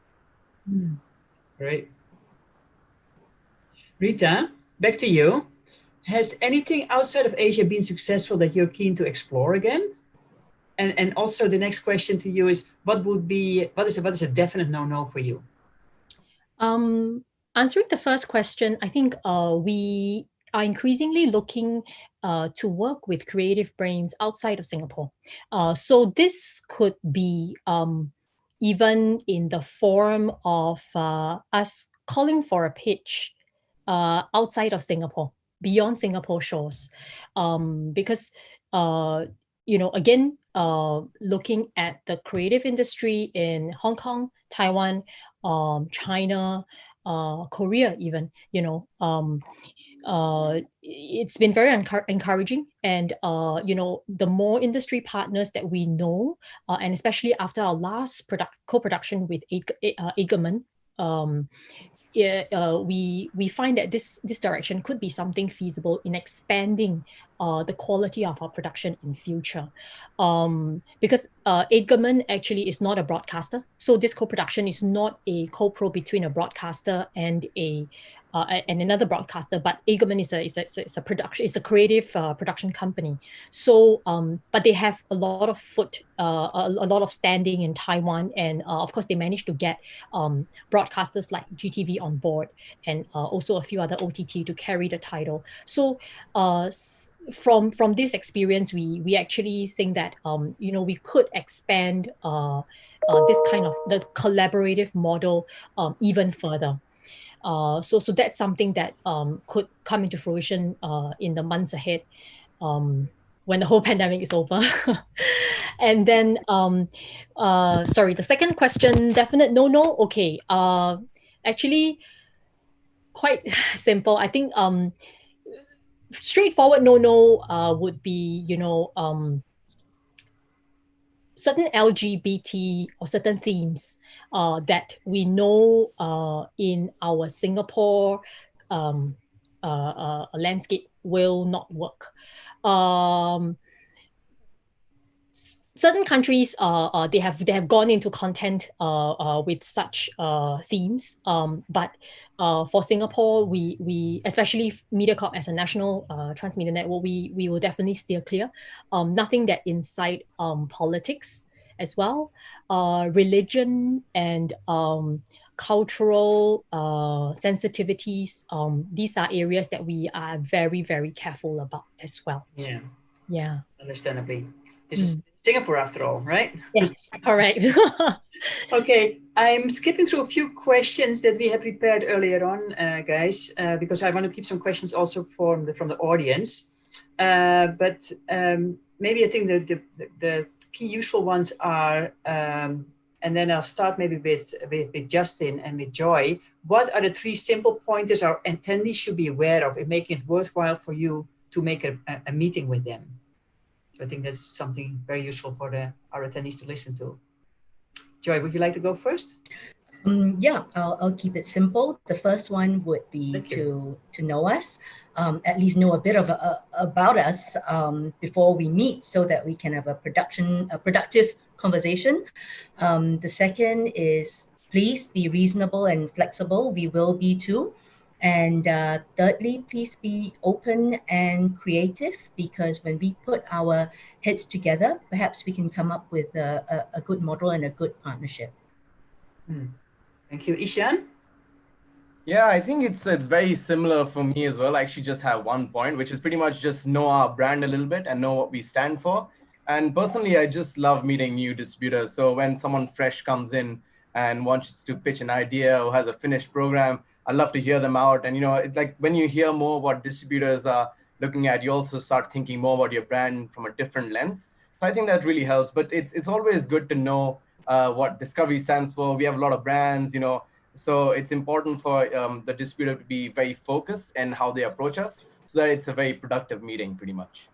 [SPEAKER 2] Great. Rita, back to you. Has anything outside of Asia been successful that you're keen to explore again? And also the next question to you is, what is a definite no-no for you?
[SPEAKER 5] Answering the first question, I think we are increasingly looking to work with creative brains outside of Singapore. So this could be even in the form of us calling for a pitch outside of Singapore, beyond Singapore shores, because again, looking at the creative industry in Hong Kong, Taiwan, China, Korea, even, it's been very encouraging. And, the more industry partners that we know, and especially after our last co-production with Deimen, we find that this direction could be something feasible in expanding the quality of our production in future. Because Deimen actually is not a broadcaster. So this co-production is not a co-pro between a broadcaster and another broadcaster, but Deimen is a creative production company. So, but they have a lot of a lot of standing in Taiwan, and of course they managed to get broadcasters like GTV on board, and also a few other OTT to carry the title. So, from this experience, we actually think that we could expand this kind of the collaborative model even further. So that's something that could come into fruition in the months ahead when the whole pandemic is over. And then, sorry, the second question, definite no. Okay, actually quite simple. I think straightforward no would be, certain LGBT or certain themes that we know in our Singapore landscape will not work. Certain countries, they have gone into content with such themes, but for Singapore, we especially Mediacorp as a national transmedia network, we will definitely steer clear. Nothing that incite politics as well, religion and cultural sensitivities. These are areas that we are very, very careful about as well. Yeah.
[SPEAKER 2] Understandably. This is Singapore after all, right?
[SPEAKER 5] Yes, correct.
[SPEAKER 2] Okay, I'm skipping through a few questions that we had prepared earlier on, guys, because I want to keep some questions also from the audience. But maybe I think the key useful ones are, and then I'll start maybe with Justin and with Joy. What are the 3 simple pointers our attendees should be aware of in making it worthwhile for you to make a meeting with them? So I think that's something very useful for our attendees to listen to. Joy, would you like to go first?
[SPEAKER 3] Yeah, I'll keep it simple. The first one would be to know us, at least know a bit about us before we meet, so that we can have a productive conversation. The second is Please be reasonable and flexible. We will be too. And thirdly, please be open and creative, because when we put our heads together, perhaps we can come up with a good model and a good partnership.
[SPEAKER 2] Thank you. Ishaan?
[SPEAKER 6] Yeah, I think it's very similar for me as well. I actually just have one point, which is pretty much just know our brand a little bit and know what we stand for. And personally, I just love meeting new distributors. So when someone fresh comes in and wants to pitch an idea or has a finished program, I love to hear them out. And it's like when you hear more what distributors are looking at, you also start thinking more about your brand from a different lens. So I think that really helps. But it's always good to know what Discovery stands for. We have a lot of brands, so it's important for the distributor to be very focused in how they approach us, so that it's a very productive meeting, pretty much.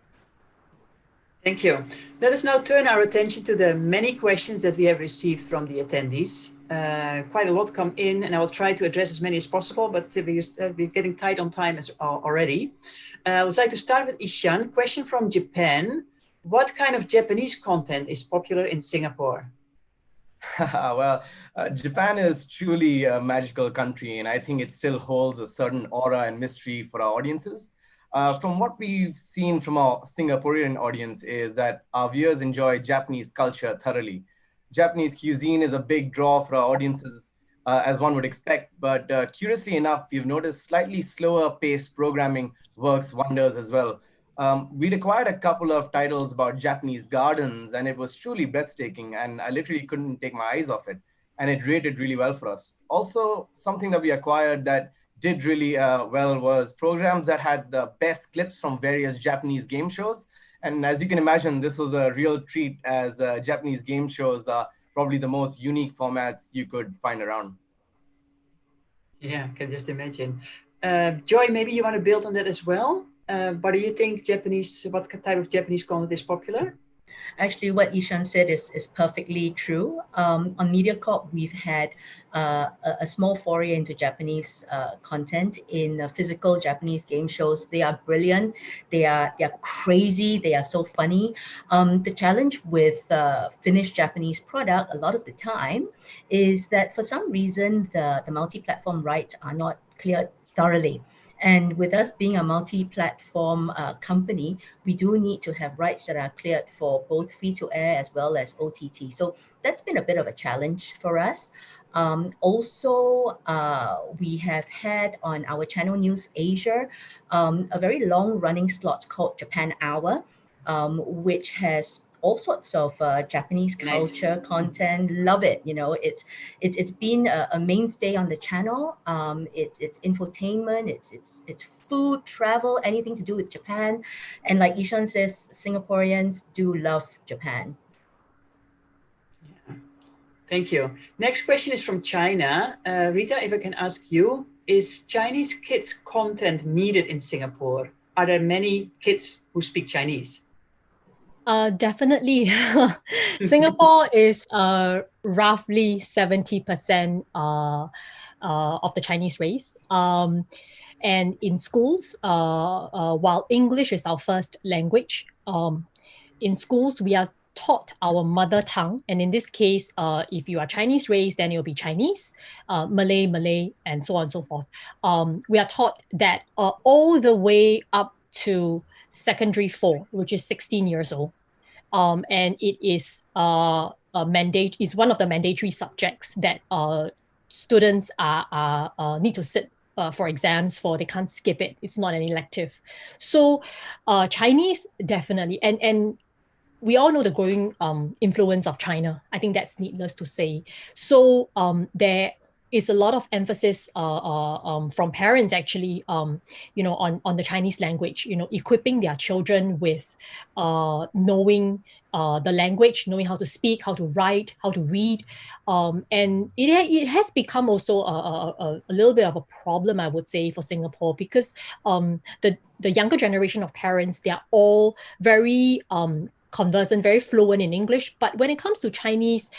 [SPEAKER 2] Thank you. Let us now turn our attention to the many questions that we have received from the attendees. Quite a lot come in, and I will try to address as many as possible, but we're getting tight on time already. I would like to start with Ishaan. Question from Japan. What kind of Japanese content is popular in Singapore?
[SPEAKER 6] Well, Japan is truly a magical country, and I think it still holds a certain aura and mystery for our audiences. From what we've seen from our Singaporean audience is that our viewers enjoy Japanese culture thoroughly. Japanese cuisine is a big draw for our audiences, as one would expect, but curiously enough, we've noticed slightly slower paced programming works wonders as well. We'd acquired a couple of titles about Japanese gardens, and it was truly breathtaking, and I literally couldn't take my eyes off it, and it rated really well for us. Also, something that we acquired that did really well was programs that had the best clips from various Japanese game shows. And as you can imagine, this was a real treat, as Japanese game shows are probably the most unique formats you could find around.
[SPEAKER 2] Yeah, I can just imagine. Joy, maybe you want to build on that as well? What do you think what type of Japanese content is popular?
[SPEAKER 3] Actually, what Ishaan said is perfectly true. On Mediacorp, we've had a small foray into Japanese content in physical Japanese game shows. They are brilliant. They're crazy. They are so funny. The challenge with finished Japanese product a lot of the time is that for some reason the multi-platform rights are not cleared thoroughly. And with us being a multi-platform company, we do need to have rights that are cleared for both free-to-air as well as OTT. So that's been a bit of a challenge for us. Also, we have had on our channel News Asia a very long-running slot called Japan Hour, which has all sorts of Japanese culture content. Love it. It's been a mainstay on the channel. It's infotainment. It's food, travel, anything to do with Japan. And like Ishaan says, Singaporeans do love Japan.
[SPEAKER 2] Yeah. Thank you. Next question is from China. Rita, if I can ask you, is Chinese kids content needed in Singapore? Are there many kids who speak Chinese?
[SPEAKER 5] Definitely. Singapore is roughly 70% of the Chinese race. And in schools, while English is our first language, in schools we are taught our mother tongue. And in this case, if you are Chinese race, then it will be Chinese, Malay, and so on and so forth. We are taught that all the way up to secondary 4, which is 16 years old. And it is a mandate, is one of the mandatory subjects that students need to sit for exams for. They can't skip it. It's not an elective. So Chinese, definitely. And we all know the growing influence of China. I think that's needless to say. So there is a lot of emphasis from parents actually, on the Chinese language, equipping their children with knowing the language, knowing how to speak, how to write, how to read. And it has become also a little bit of a problem, I would say, for Singapore, because the younger generation of parents, they are all very conversant, very fluent in English. But when it comes to Chinese,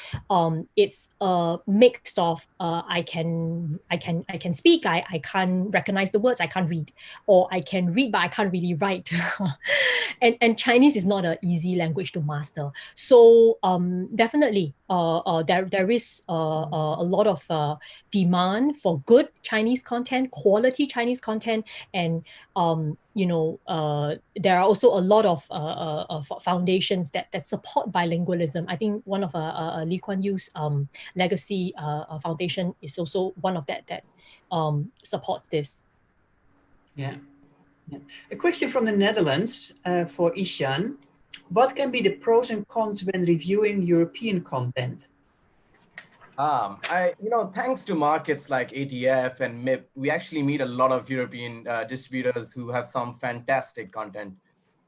[SPEAKER 5] it's a mix of I can speak, I can't recognize the words, I can't read, or I can read but I can't really write. and Chinese is not an easy language to master. So definitely there is a lot of demand for good Chinese content, quality Chinese content, and there are also a lot of foundations that support bilingualism. I think one of Lee Kuan Yew's legacy foundation is also one of that supports this.
[SPEAKER 2] Yeah. A question from the Netherlands for Ishaan. What can be the pros and cons when reviewing European content?
[SPEAKER 6] Thanks to markets like ATF and MIP, we actually meet a lot of European distributors who have some fantastic content.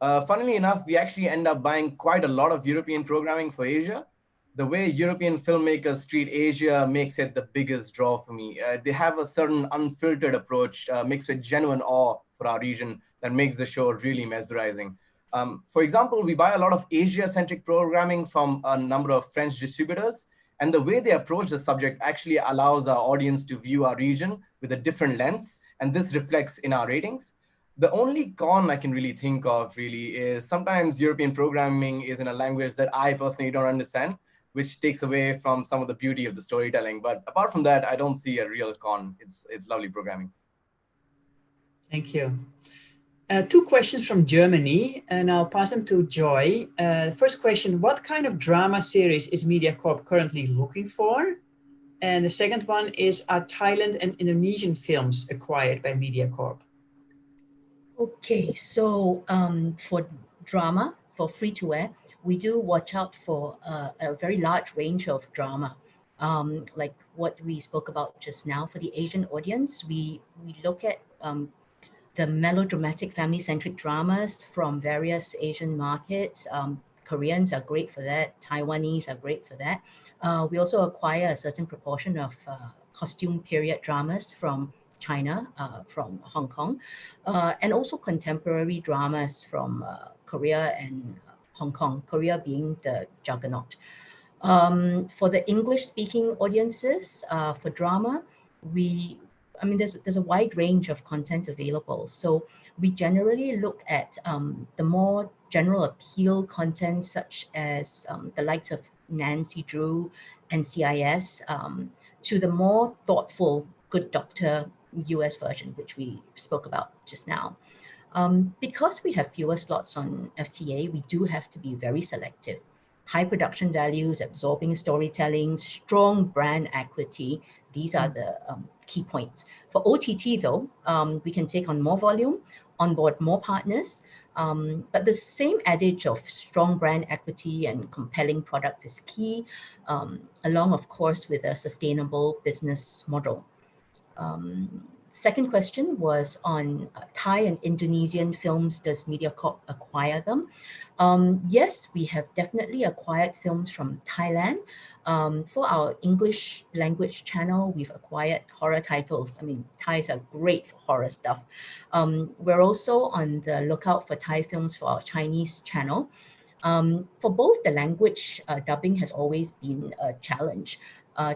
[SPEAKER 6] Funnily enough, we actually end up buying quite a lot of European programming for Asia. The way European filmmakers treat Asia makes it the biggest draw for me. They have a certain unfiltered approach mixed with genuine awe for our region that makes the show really mesmerizing. For example, we buy a lot of Asia-centric programming from a number of French distributors, and the way they approach the subject actually allows our audience to view our region with a different lens, and this reflects in our ratings. The only con I can really think of is sometimes European programming is in a language that I personally don't understand, which takes away from some of the beauty of the storytelling. But apart from that, I don't see a real con. It's lovely programming.
[SPEAKER 2] Thank you. Two questions from Germany, and I'll pass them to Joy. First question, what kind of drama series is Mediacorp currently looking for? And the second one is, are Thailand and Indonesian films acquired by Mediacorp?
[SPEAKER 3] Okay, so for drama, for free-to-air, we do watch out for a very large range of drama. Like what we spoke about just now. For the Asian audience, we look at the melodramatic family-centric dramas from various Asian markets. Koreans are great for that. Taiwanese are great for that. We also acquire a certain proportion of costume period dramas from China, from Hong Kong, and also contemporary dramas from Korea and Hong Kong, Korea being the juggernaut. For the English-speaking audiences, for drama, there's a wide range of content available. So we generally look at the more general appeal content, such as the likes of Nancy Drew, NCIS, to the more thoughtful Good Doctor US version, which we spoke about just now. Because we have fewer slots on FTA, we do have to be very selective. High production values, absorbing storytelling, strong brand equity. These are the key points. For OTT though, we can take on more volume, onboard more partners, but the same adage of strong brand equity and compelling product is key, along of course with a sustainable business model. Second question was on Thai and Indonesian films. Does Mediacorp acquire them? Yes, we have definitely acquired films from Thailand. For our English language channel, we've acquired horror titles. Thais are great for horror stuff. We're also on the lookout for Thai films for our Chinese channel. For both, the language dubbing has always been a challenge.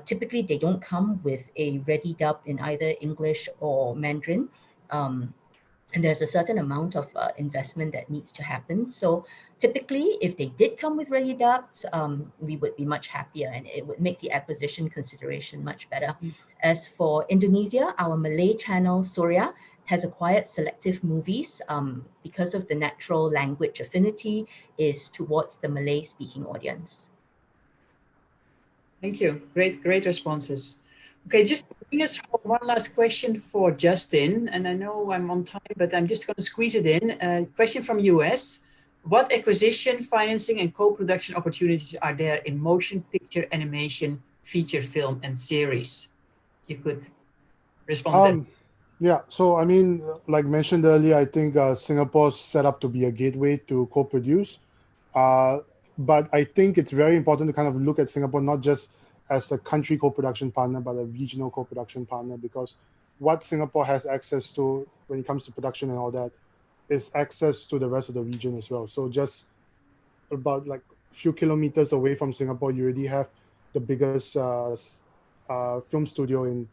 [SPEAKER 3] Typically, they don't come with a ready dub in either English or Mandarin. And there's a certain amount of investment that needs to happen. So typically, if they did come with ready dubs, we would be much happier and it would make the acquisition consideration much better. As for Indonesia, our Malay channel, Surya, has acquired selective movies because of the natural language affinity is towards the Malay-speaking audience.
[SPEAKER 2] Thank you. Great responses. Okay, just bring us one last question for Justin, and I know I'm on time, but I'm just going to squeeze it in. A question from US. What acquisition, financing, and co-production opportunities are there in motion picture, animation, feature film, and series? You could respond.
[SPEAKER 4] Yeah, so like mentioned earlier, I think Singapore's set up to be a gateway to co-produce. But I think it's very important to kind of look at Singapore not just as a country co-production partner, but a regional co-production partner, because what Singapore has access to when it comes to production and all that is access to the rest of the region as well. So just about like a few kilometers away from Singapore, you already have the biggest film studio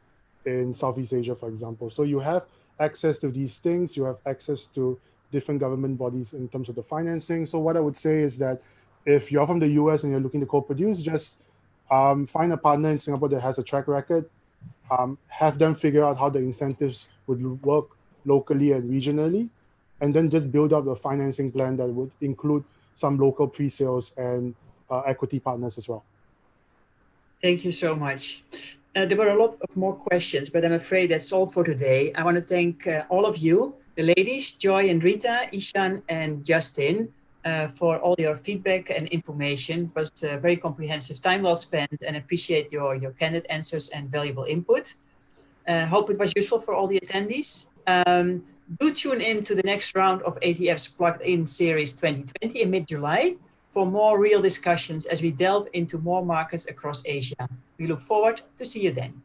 [SPEAKER 4] in Southeast Asia, for example. So you have access to these things, you have access to different government bodies in terms of the financing. So what I would say is that if you're from the US and you're looking to co-produce, just find a partner in Singapore that has a track record, have them figure out how the incentives would work locally and regionally, and then just build up a financing plan that would include some local pre-sales and equity partners as well.
[SPEAKER 2] Thank you so much. There were a lot of more questions, but I'm afraid that's all for today. I want to thank all of you, the ladies, Joy and Rita, Ishaan and Justin, for all your feedback and information. It was a very comprehensive, time well spent, and appreciate your candid answers and valuable input. Hope it was useful for all the attendees. Do tune in to the next round of ATF's Plugged In Series 2020 in mid-July for more real discussions as we delve into more markets across Asia. We look forward to see you then.